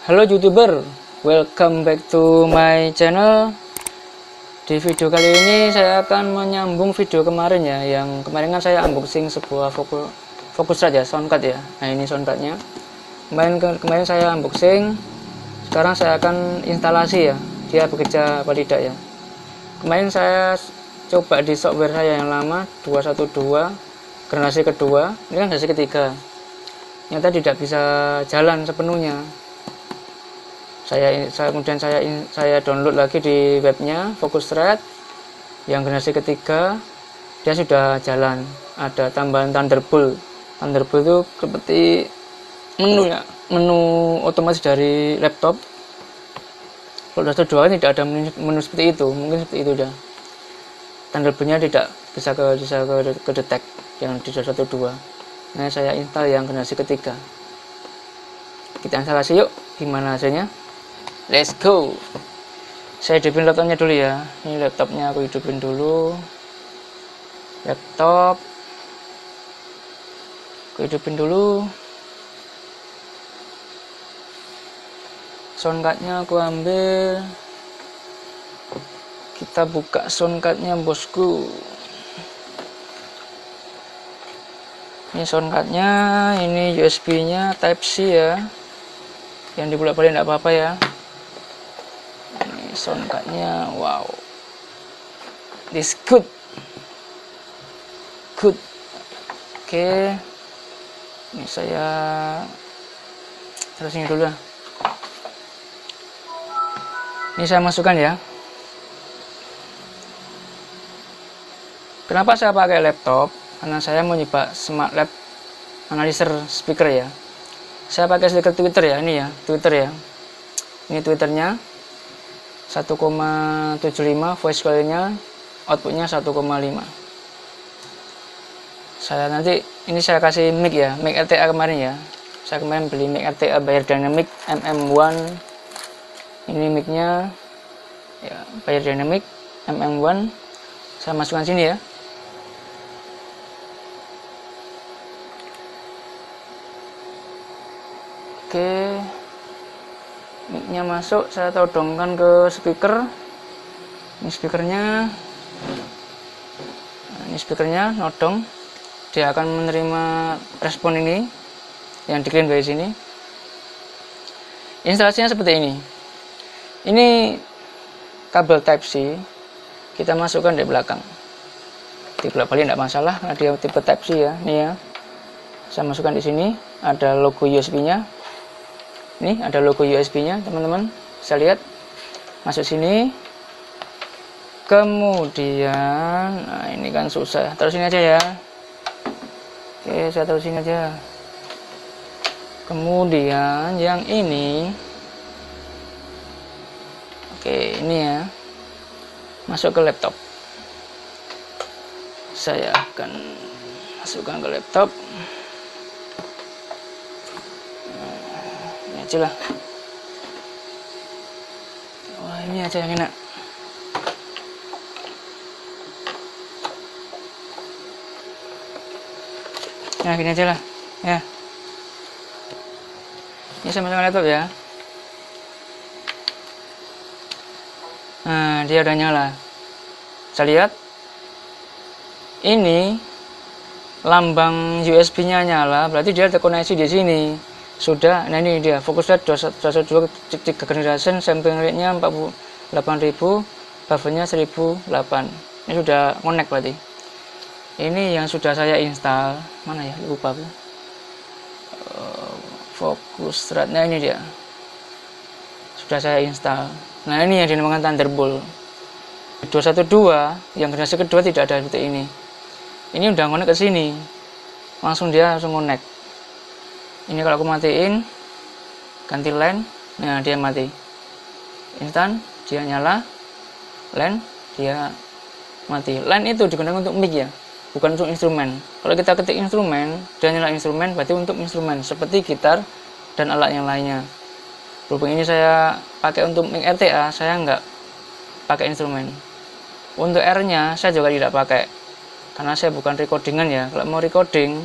Halo YouTuber, welcome back to my channel. Di video kali ini saya akan menyambung video kemarin ya. Yang kemarin kan saya unboxing sebuah Focusrite ya, soundcard ya. Nah ini soundcardnya. Kemarin saya unboxing. Sekarang saya akan instalasi ya, dia bekerja apa tidak ya. Kemarin saya coba di software saya yang lama 212 generasi kedua. Ini kan generasi ketiga. Nyata tidak bisa jalan sepenuhnya. Kemudian saya download lagi di webnya Focusrite yang generasi ketiga, dia sudah jalan. Ada tambahan Thunderbolt itu seperti menu ya, menu otomatis dari laptop. Kalau 212 tidak ada menu seperti itu, mungkin seperti itu dah. Thunderboltnya tidak bisa ke detect yang di 212. Nah saya install yang generasi ketiga. Kita instalasi yuk, gimana hasilnya? Let's go. Saya hidupin laptopnya dulu ya. Ini laptopnya aku hidupin dulu. Laptop aku hidupin dulu. Soundcardnya aku ambil. Kita buka soundcardnya bosku. Ini soundcardnya, ini USB nya Type C ya. Yang dibolak-balik tidak apa-apa ya. Soundcardnya, wow, this good. Oke, ini saya terus ini dulu lah. Ini saya masukkan ya. Kenapa saya pakai laptop? Karena saya mau nyoba smart lab analyzer speaker ya. Saya pakai speaker Twitter ya, ini ya, Twitter ya. Ini Twitternya 1,75, voice coil-nya outputnya 1,5. Saya nanti ini saya kasih mic ya, mic RTA kemarin ya. Saya kemarin beli mic RTA Beyerdynamic MM1. Ini micnya ya, Beyerdynamic MM1. Saya masukkan sini ya. Oke, mic-nya masuk, saya todongkan ke speaker. Ini speakernya. Nah, ini speakernya nodong. Dia akan menerima respon ini yang dikirim dari sini. Instalasinya seperti ini. Ini kabel Type C kita masukkan di belakang. Di belakang tidak masalah karena dia tipe Type C ya. Ini ya. Saya masukkan di sini, ada logo USB-nya. Ini ada logo USB-nya, teman-teman. Bisa lihat. Masuk sini. Kemudian, nah ini kan susah. Taruh sini aja ya. Oke, saya taruh sini aja. Kemudian yang ini. Oke, ini ya. Masuk ke laptop. Saya akan masukkan ke laptop. Aja lah. Wah, ini aja yang enak. Nah, gini aja lah ya. Ini saya masukkan laptop ya. Nah, dia udah nyala. Saya lihat ini lambang USB-nya nyala, berarti dia terkoneksi di sini. Sudah, nah ini dia Focusrite 212 3 generation, sampling rate-nya 48.000, buffernya 1008. Ini sudah connect berarti. Ini yang sudah saya install. Mana ya? Lupa aku. Focusrite, nah ini dia. Sudah saya install. Nah ini yang dinamakan Thunderbolt. 212 yang generasi kedua tidak ada seperti ini. Ini udah connect ke sini. Dia langsung connect. Ini kalau aku matiin, ganti line, nah dia mati. Instan, dia nyala, line, dia mati. Line itu digunakan untuk mic ya, bukan untuk instrumen. Kalau kita ketik instrumen, dia nyala instrumen, berarti untuk instrumen, seperti gitar dan alat yang lainnya. Berhubung ini saya pakai untuk mic RTA, saya nggak pakai instrumen. Untuk R-nya, saya juga tidak pakai, karena saya bukan recordingan ya. Kalau mau recording,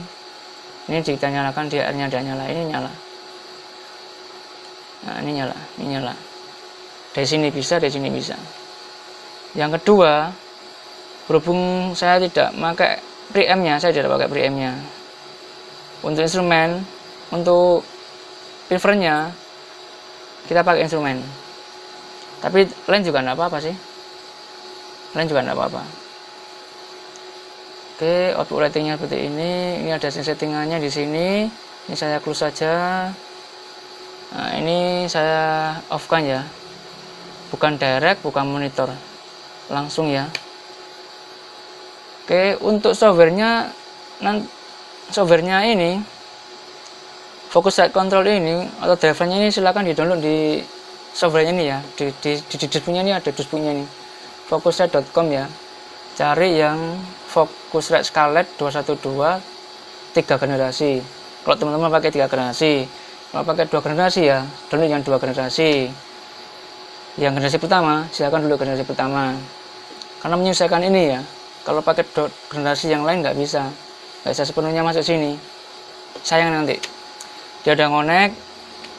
ini kita nyalakan, dia R-nya dia nyala, ini nyala. Nah, ini nyala. Dari sini bisa, dari sini bisa. Yang kedua, berhubung saya tidak pakai preamp-nya, saya tidak pakai preamp-nya. Untuk instrumen, untuk preferennya, kita pakai instrumen. Tapi lain juga enggak apa-apa sih. Lain juga enggak apa-apa. Oke, output lightingnya seperti ini. Ini ada settingannya di sini. Ini saya close saja. Nah, ini saya off-kan ya. Bukan direct, bukan monitor. Langsung ya. Oke, untuk softwarenya ini Focusrite Control ini atau drivernya ini silahkan di-download di softwarenya ini ya. Di dashboardnya ini ada dashboardnya ini. Focusrite.com ya. Cari yang Focusrite Scarlett 212 3 generasi. Kalau teman-teman pakai 3 generasi, kalau pakai 2 generasi ya, download yang 2 generasi. Yang generasi pertama, silakan dulu generasi pertama. Karena menyelesaikan ini ya. Kalau pakai generasi yang lain nggak bisa sepenuhnya masuk sini. Sayang nanti. Dia udah ngonek.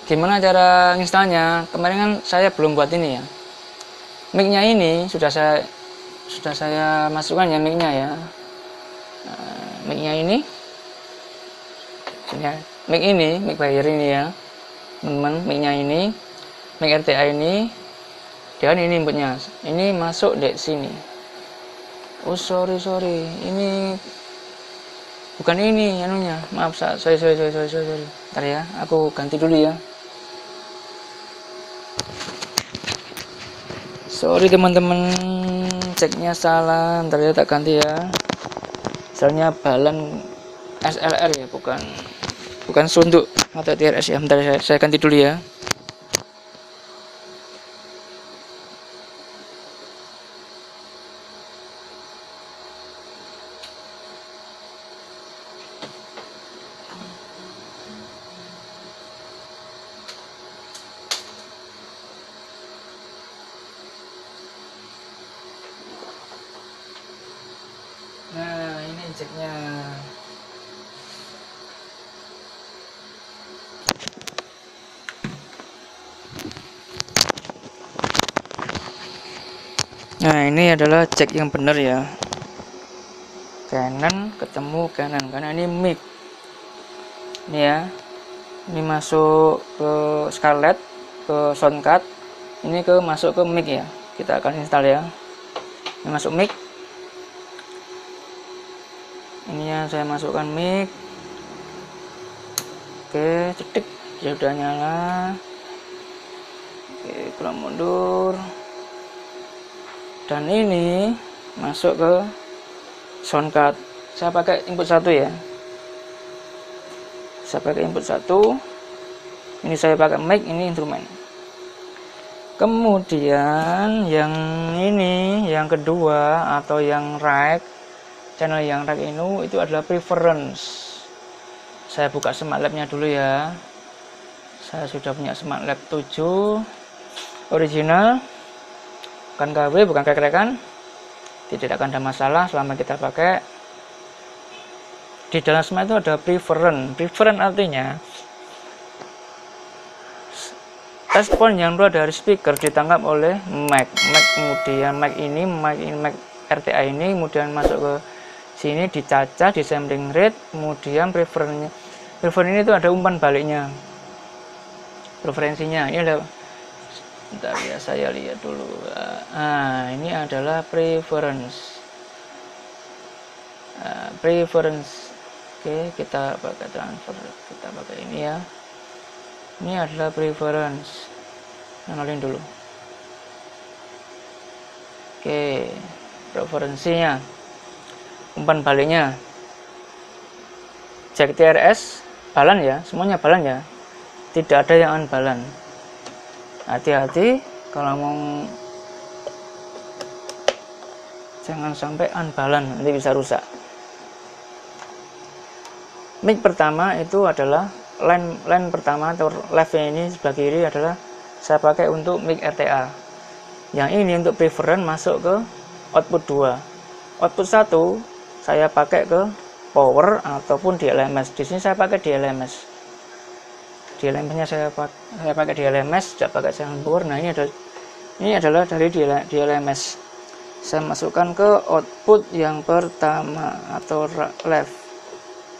Gimana cara installnya? Kemarin kan saya belum buat ini ya. Mic-nya ini sudah saya masukkan ya mic-nya ya. Mic-nya ini. Mic player ini ya. Teman-teman, mic-nya ini. Mic RTA ini. Dan ini inputnya. Ini masuk di sini. Oh sorry. Ini bukan ini anunya. Maaf, sorry. Bentar ya, aku ganti dulu ya. Sorry teman-teman, ceknya salah. Bentar ya, tak ganti ya. Misalnya balan SLR ya, bukan sunduk atau TRS ya. Bentar saya ganti dulu ya. Nah, ini ceknya. Nah, ini adalah cek yang benar ya. Canon ketemu Canon karena ini mic. Ini ya. Ini masuk ke Scarlett, ke Soundcard. Ini masuk ke mic ya. Kita akan install ya. Ini masuk mic. Ini yang saya masukkan mic. Oke, cetik, dia udah nyala. Oke, pulang mundur. Dan ini masuk ke Soundcard. Saya pakai input 1 ya. Saya pakai input 1. Ini saya pakai mic, ini instrumen. Kemudian yang ini, yang kedua atau yang rack, channel yang rack ini itu adalah preference. Saya buka smart lab-nya dulu ya. Saya sudah punya smart lab 7 original, bukan KW, bukan kerekan. Tidak akan ada masalah selama kita pakai. Di dalam smart itu ada preference. Preference artinya respon yang keluar dari speaker ditangkap oleh mic. Kemudian mic RTA ini kemudian masuk ke sini, dicacah, di sampling rate, kemudian preferensinya. Preferensi ini itu ada umpan baliknya. Preferensinya ini ada. Bentar ya, saya lihat dulu. Nah, ini adalah preference. Preference. Oke, kita pakai transfer. Kita pakai ini ya. Ini adalah preference. Kenalin dulu. Oke, preferensinya. Umpan baliknya. Jack TRS balan ya, semuanya balan ya. Tidak ada yang unbalan. Hati-hati kalau mau, jangan sampai unbalan, nanti bisa rusak. Mic pertama itu adalah line pertama atau left ini sebelah kiri adalah saya pakai untuk mic RTA. Yang ini untuk preference masuk ke output 2. Output 1 saya pakai ke power ataupun di LMS. Di sini saya pakai di LMS. Di Di LMS-nya saya pakai di LMS, tidak pakai soundboard. Nah, ini adalah dari di LMS. Saya masukkan ke output yang pertama atau left.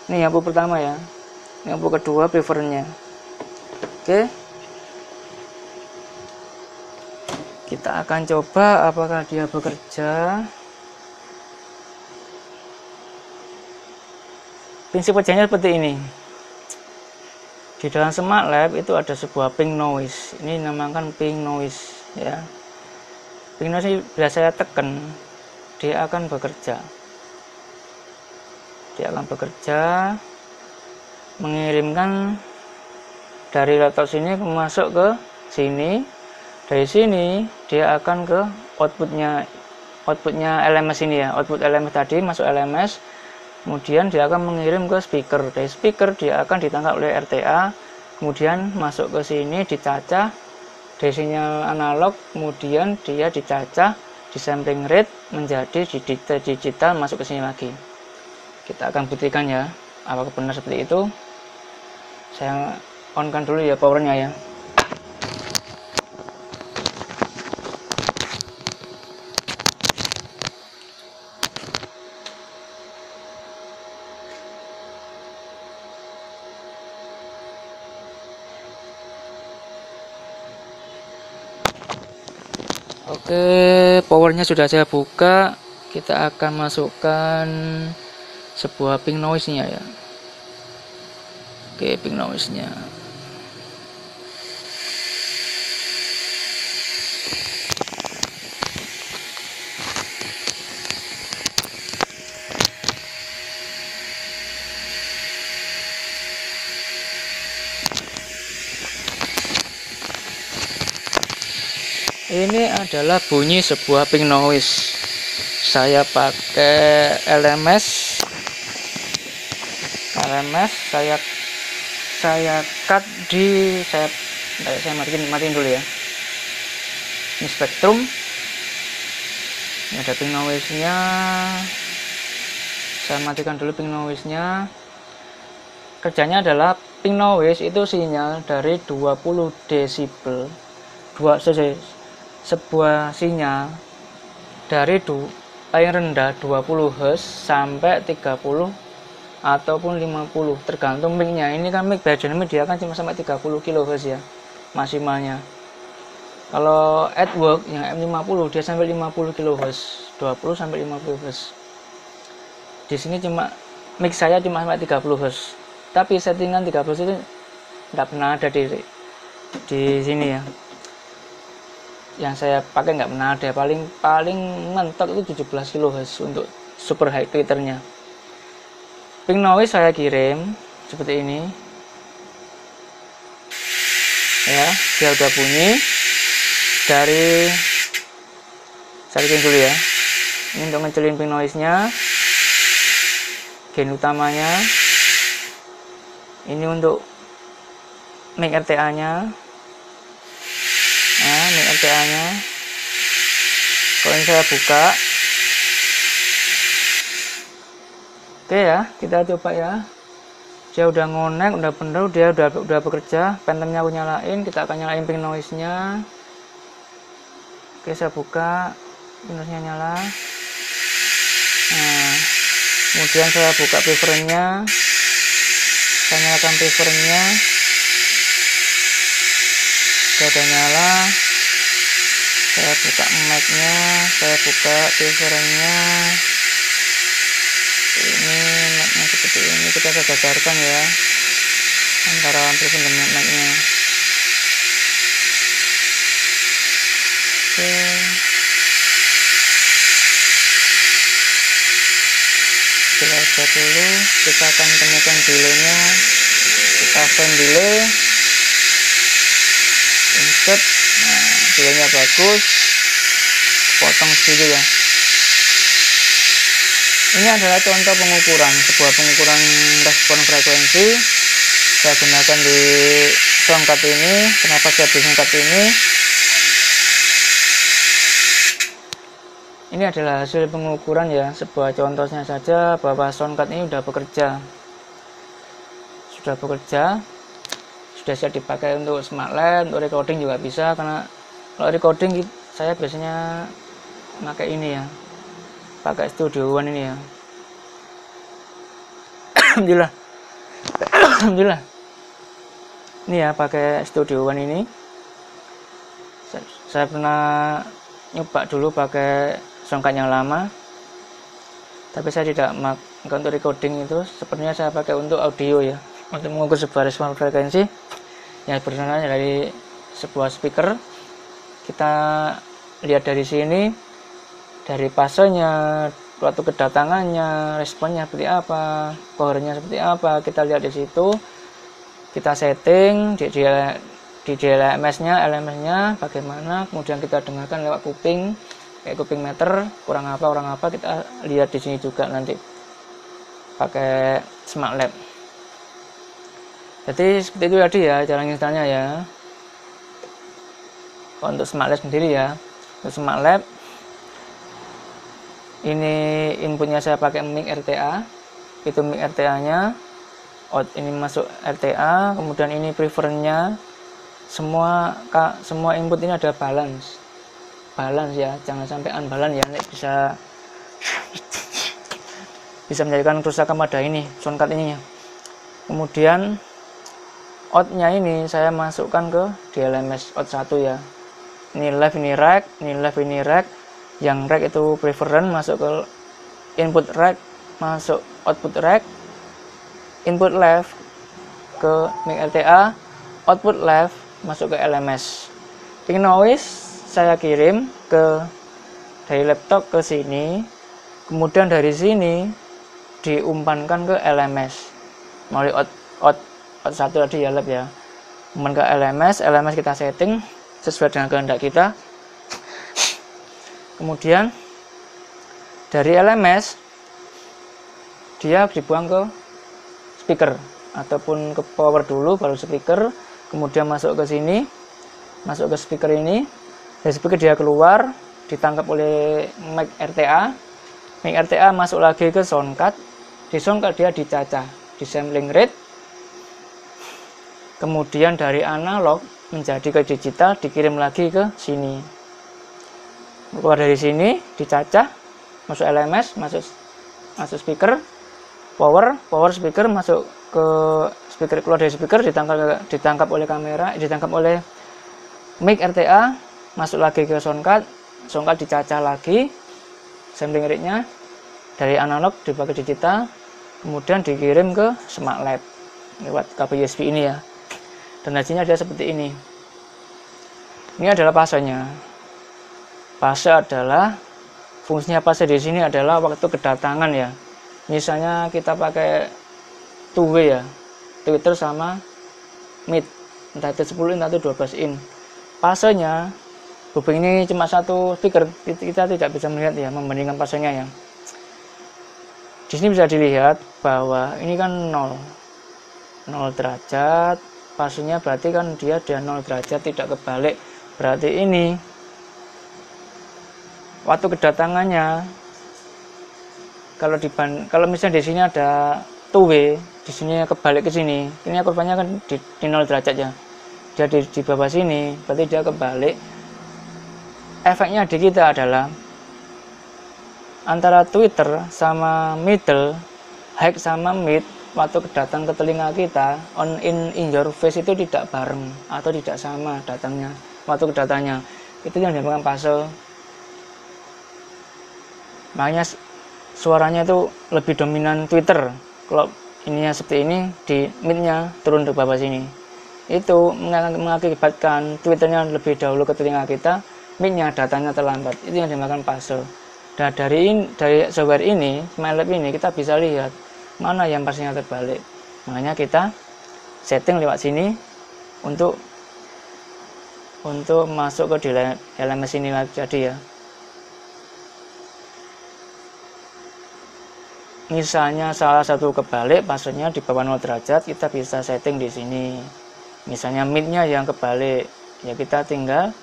Ini output pertama ya. Ini output kedua prefernya. Oke. Kita akan coba apakah dia bekerja. Prinsip kerjanya seperti ini. Di dalam Smart Lab itu ada sebuah ping noise. Ini dinamakan ping noise ya. Ping noise ini bila saya tekan, dia akan bekerja. Dia akan bekerja mengirimkan dari laptop sini masuk ke sini. Dari sini dia akan ke outputnya LMS ini ya. Output LMS tadi masuk LMS. Kemudian dia akan mengirim ke speaker. Dari speaker dia akan ditangkap oleh RTA, kemudian masuk ke sini dicacah dari sinyal analog, kemudian dia dicacah di sampling rate menjadi digital masuk ke sini lagi. Kita akan buktikan ya, apakah benar seperti itu. Saya on-kan dulu ya powernya ya. Oke, powernya sudah saya buka. Kita akan masukkan sebuah ping noise-nya ya. Oke, ping noise-nya. Ini adalah bunyi sebuah ping noise. Saya pakai LMS, saya cut di saya matiin dulu ya. Ini spektrum. Ini ada ping noise-nya. Saya matikan dulu ping noise-nya. Kerjanya adalah ping noise itu sinyal dari 20 desibel. Sebuah sinyal dari paling rendah 20 Hz sampai 30 ataupun 50 tergantung mic-nya. Ini kan mic Biodyne dia kan cuma sampai 30 kHz ya maksimalnya. Kalau AdWork yang M50 dia sampai 50 kHz, 20 sampai 50 Hz. Di sini cuma mic saya cuma sampai 30 Hz. Tapi settingan 30 Hz itu tidak pernah ada di sini ya. Yang saya pakai nggak pernah ada, paling mentok itu 17 kHz untuk super high tweeternya. Ping noise saya kirim seperti ini ya, dia udah bunyi. Dari saya kirim dulu ya, ini untuk ngecelin ping noise nya, gain utamanya, ini untuk mic RTA nya. Nah, ini RTA-nya. Kalau ini saya buka. Oke ya, kita coba ya. Dia udah ngonek, udah bener, dia udah bekerja. Phantomnya aku nyalain, kita akan nyalain ping noise-nya. Oke, saya buka, ping noise-nya nyala. Nah, kemudian saya buka preferennya. Saya nyalakan preferennya. Udah nyala. Saya buka mic-nya, saya buka preferennya. Ini mic-nya seperti ini, kita sejajarkan ya antara prefer dan mic-nya. Oke. Kita aja dulu, kita akan temukan delay-nya. Kita frame delay. Insert, nah delaynya bagus, potong sedikit ya. Ini adalah contoh sebuah pengukuran respon frekuensi. Saya gunakan di soundcard ini. Kenapa saya beli soundcard ini? Ini adalah hasil pengukuran ya, sebuah contohnya saja bahwa soundcard ini sudah bekerja, sudah siap dipakai untuk smart lab, untuk recording juga bisa. Karena kalau recording saya biasanya pakai ini ya, pakai Studio One ini ya. Alhamdulillah. Alhamdulillah. Ini ya, pakai Studio One ini. Saya pernah nyoba dulu pakai soundcard yang lama, tapi saya tidak pakai untuk recording. Itu sepertinya saya pakai untuk audio ya, untuk mengukur sebuah respon frekuensi yang berasal dari sebuah speaker. Kita lihat dari sini, dari fasenya, waktu kedatangannya, responnya seperti apa, powernya seperti apa, kita lihat di situ. Kita setting di LMS-nya bagaimana, kemudian kita dengarkan lewat kuping, kayak kuping meter, kurang apa, kita lihat di sini juga nanti pakai smart lab. Jadi seperti itu tadi ya cara installnya ya. Untuk smart lab sendiri ya, untuk smart lab ini inputnya saya pakai mic RTA, itu mic RTA-nya. Ini masuk RTA, kemudian ini preferennya, semua input ini ada balance ya, jangan sampai unbalance ya, bisa menjadikan kerusakan pada ini soundcard ininya. Kemudian outnya ini saya masukkan ke DLMS out 1 ya, ini left, ini right, ini left, ini right. Yang right itu preference, masuk ke input right, masuk output right, input left ke mic RTA, output left masuk ke LMS. Ping noise saya kirim dari laptop ke sini, kemudian dari sini diumpankan ke LMS melalui out 1 tadi ya, lab ya, umpan ke LMS kita setting sesuai dengan kehendak kita. Kemudian dari LMS dia dibuang ke speaker ataupun ke power dulu baru speaker, kemudian masuk ke sini, masuk ke speaker ini. Dari speaker dia keluar, ditangkap oleh mic RTA, masuk lagi ke soundcard. Di soundcard dia dicacah di sampling rate, kemudian dari analog menjadi ke digital, dikirim lagi ke sini. Keluar dari sini dicacah, masuk LMS, masuk speaker, power speaker, masuk ke speaker, keluar dari speaker, ditangkap oleh kamera, ditangkap oleh mic RTA, masuk lagi ke soundcard dicacah lagi sampling rate-nya, dari analog dipakai digital, kemudian dikirim ke smart lab lewat kabel USB ini ya. Dan hasilnya ada seperti ini. Ini adalah fasenya. Fase adalah, fungsinya fase di sini adalah waktu kedatangan ya. Misalnya kita pakai two-way ya, Twitter sama Meet, entah itu 10 in atau 12 in. Fasenya, hubung ini cuma satu speaker, kita tidak bisa melihat ya, membandingkan fasenya ya. Di sini bisa dilihat bahwa ini kan 0 derajat, fasenya berarti kan dia 0 derajat, tidak kebalik. Berarti ini waktu kedatangannya, kalau misalnya di sini ada two-way, di sini kebalik ke sini, ini kurvanya kan di 0 derajat ya, dia di bawah sini, berarti dia kebalik. Efeknya di kita adalah antara Twitter sama middle, high sama mid, waktu datang ke telinga kita, on in your face itu tidak bareng atau tidak sama datangnya, waktu kedatangannya. Itu yang dinamakan fase. Makanya suaranya itu lebih dominan Twitter. Kalau ininya seperti ini, di midnya turun ke bawah sini, itu mengakibatkan Twitternya lebih dahulu ke telinga kita, midnya datanya terlambat. Itu yang dinamakan fase. Dan dari software ini, smart lab ini, kita bisa lihat mana yang fasenya terbalik. Makanya kita setting lewat sini untuk masuk ke LMS ini lagi jadi ya. Misalnya salah satu kebalik, fasenya di bawah 0 derajat, kita bisa setting di sini. Misalnya midnya yang kebalik, ya kita tinggal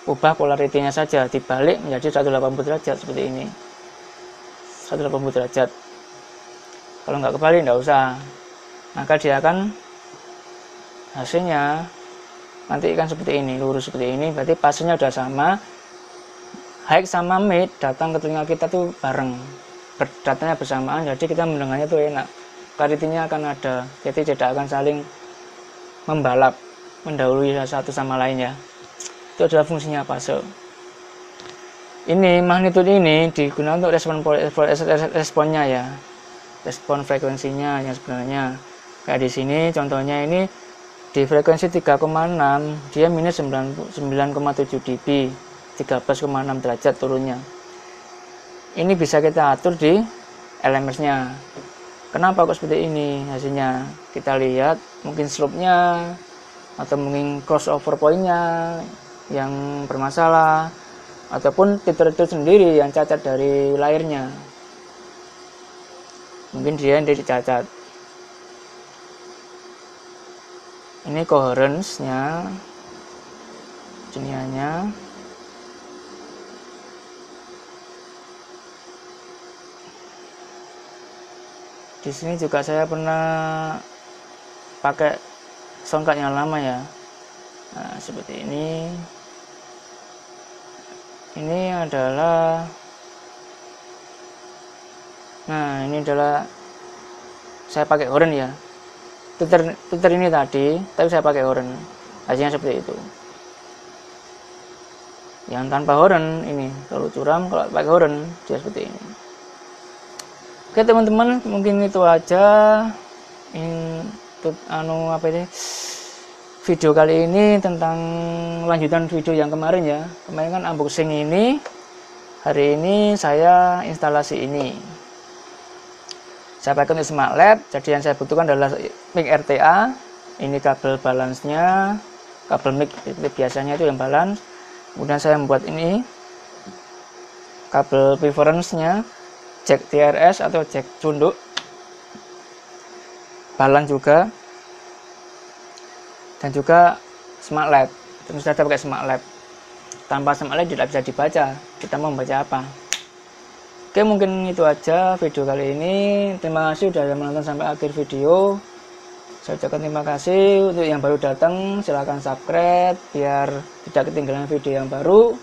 ubah polaritinya saja, dibalik menjadi 180 derajat seperti ini. 180 derajat. Kalau nggak kebalik nggak usah, maka dia akan hasilnya nanti kan seperti ini, lurus seperti ini, berarti fasenya udah sama. High sama mid datang ke telinga kita tuh bareng, datangnya bersamaan, jadi kita mendengarnya tuh enak, clarity-nya akan ada, jadi tidak akan saling membalap, mendahului satu sama lain ya. Itu adalah fungsinya fase. Ini magnitude ini digunakan untuk responnya ya, respon frekuensinya yang sebenarnya. Kayak di sini contohnya ini di frekuensi 3,6 dia minus 9,7 dB, 13,6 derajat turunnya. Ini bisa kita atur di LMS-nya. Kenapa kok seperti ini hasilnya? Kita lihat mungkin slope-nya atau mungkin crossover point-nya yang bermasalah, ataupun titik itu sendiri yang cacat dari layarnya. Mungkin dia yang cacat. Ini coherence-nya, jeniannya. Di sini juga saya pernah pakai soundcard yang lama ya. Nah, seperti ini. Ini adalah, nah ini adalah saya pakai horn ya. Tutor ini tadi, tapi saya pakai horn. Hasilnya seperti itu. Yang tanpa horn ini terlalu curam, kalau pakai horn dia seperti ini. Oke teman-teman, mungkin itu aja video kali ini tentang lanjutan video yang kemarin ya. Kemarin kan unboxing ini, hari ini saya instalasi ini. Saya pakai untuk smart lab, jadi yang saya butuhkan adalah mic RTA, ini kabel balance-nya, kabel mic biasanya itu yang balance. Kemudian saya membuat ini kabel preference-nya, jack TRS atau jack cunduk, balance juga, dan juga smart lab. Terus saya pakai smart lab. Tanpa smart lab tidak bisa dibaca. Kita mau membaca apa? Oke, mungkin itu aja video kali ini. Terima kasih sudah menonton sampai akhir video. Saya ucapkan terima kasih. Untuk yang baru datang, silahkan subscribe biar tidak ketinggalan video yang baru.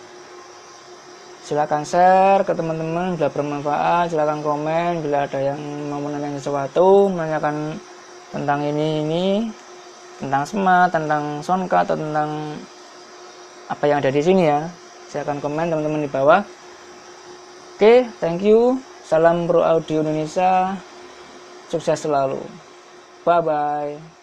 Silahkan share ke teman-teman bila bermanfaat. Silahkan komen bila ada yang mau menanyakan sesuatu, menanyakan tentang ini, tentang smart, tentang soundcard, atau tentang apa yang ada di sini ya. Silahkan komen teman-teman di bawah. Oke, thank you. Salam Pro Audio Indonesia. Sukses selalu. Bye-bye.